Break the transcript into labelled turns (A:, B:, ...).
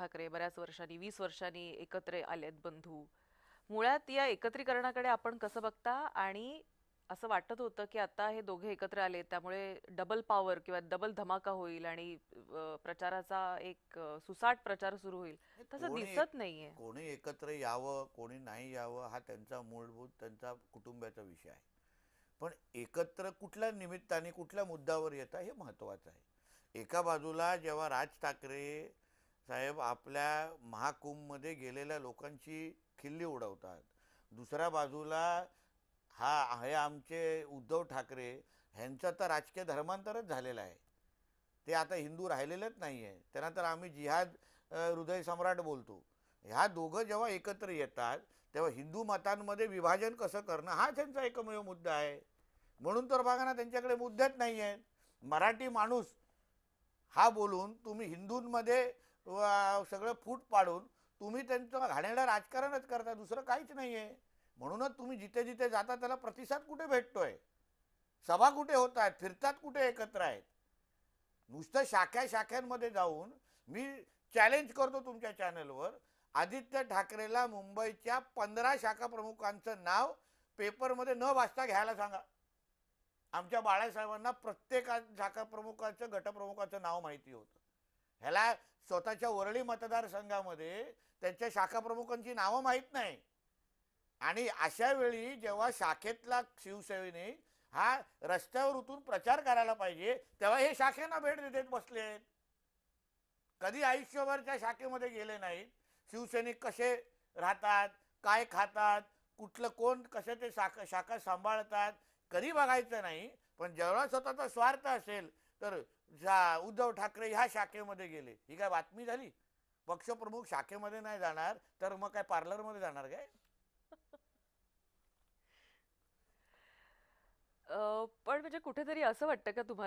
A: ठाकरे बऱ्याच वर्षांनी 20 वर्षांनी एकत्र आलेत बंधू. मुळात या एकत्रीकरणाकडे आपण कसं बघता? आणि असं वाटत होतं की आता हे दोघे एकत्र आले त्यामुळे डबल पॉवर किंवा डबल धमाका होईल आणि प्रचाराचा एक सुसाट प्रचार सुरू होईल.
B: हे
A: तसं दिसत नाहीये.
B: कोणी एकत्र यावं कोणी नाही यावं हा त्यांचा मूलभूत त्यांचा कुटुंबाचा विषय आहे. पण एकत्र कुठल्या निमित्ताने कुठल्या मुद्द्यावर येतं हे महत्त्वाचं आहे. एका बाजूला जेव्हा राज ठाकरे साहेब आपल्या महाकुंभमध्ये गेलेल्या लोकांची खिल्ली उडवतात, दुसऱ्या बाजूला हे आमचे उद्धव ठाकरे ह्यांचं तर राजकीय धर्मांतरच झालेलं आहे. ते आता हिंदू राहिलेलेच नाही आहे. त्यांना तर आम्ही जिहाद हृदय सम्राट बोलतो. ह्या दोघं जेव्हा एकत्र येतात तेव्हा हिंदू मतांमध्ये विभाजन कसं करणं हा त्यांचा एकमेव मुद्दा आहे. म्हणून तर बघा ना त्यांच्याकडे मुद्देच नाही आहेत. मराठी माणूस हा बोलून तुम्ही हिंदूंमध्ये सगळं फूट पाडून तुम्ही त्यांचं घाणेरडं राजकारणच करता, दुसरं काहीच नाही आहे. म्हणूनच तुम्ही जिथे जिथे जाता त्याला प्रतिसाद कुठे भेटतोय, सभा कुठे होत आहेत, फिरतात कुठे एकत्र आहेत. नुसतं शाख्या शाख्यांमध्ये जाऊन मी चॅलेंज करतो तुमच्या चॅनलवर, आदित्य ठाकरेला मुंबईच्या 15 शाखा प्रमुखांचं नाव पेपरमध्ये न वाचता घ्यायला सांगा. आमच्या बाळासाहेबांना प्रत्येक शाखा प्रमुखाचं गटप्रमुखाचं नाव माहिती होतं. ह्याला स्वतःच्या वरळी मतदारसंघामध्ये त्यांच्या शाखा प्रमुखांची नावं माहीत नाही. आणि अशा वेळी जेव्हा शाखेतला शिवसैनिक हा रस्त्यावर उतरून प्रचार करायला पाहिजे तेव्हा हे शाखेना भेट देत बसलेत. कधी आयुष्यभर शाखेमध्ये गेले नाहीत. शिवसैनिक कसे राहतात, काय खातात, कुठलं कोण कसे ते शाखा सांभाळतात कधी बघायचं नाही. पण जेव्हा स्वतःचा स्वार्थ असेल तर उद्धव ठाकरे ह्या शाखेमध्ये गेले, ही काय बातमी झाली? पक्षप्रमुख शाखेमध्ये नाही जाणार तर मग काय पार्लरमध्ये जाणार काय?
A: पण म्हणजे कुठेतरी असं वाटतं का तुम्हाला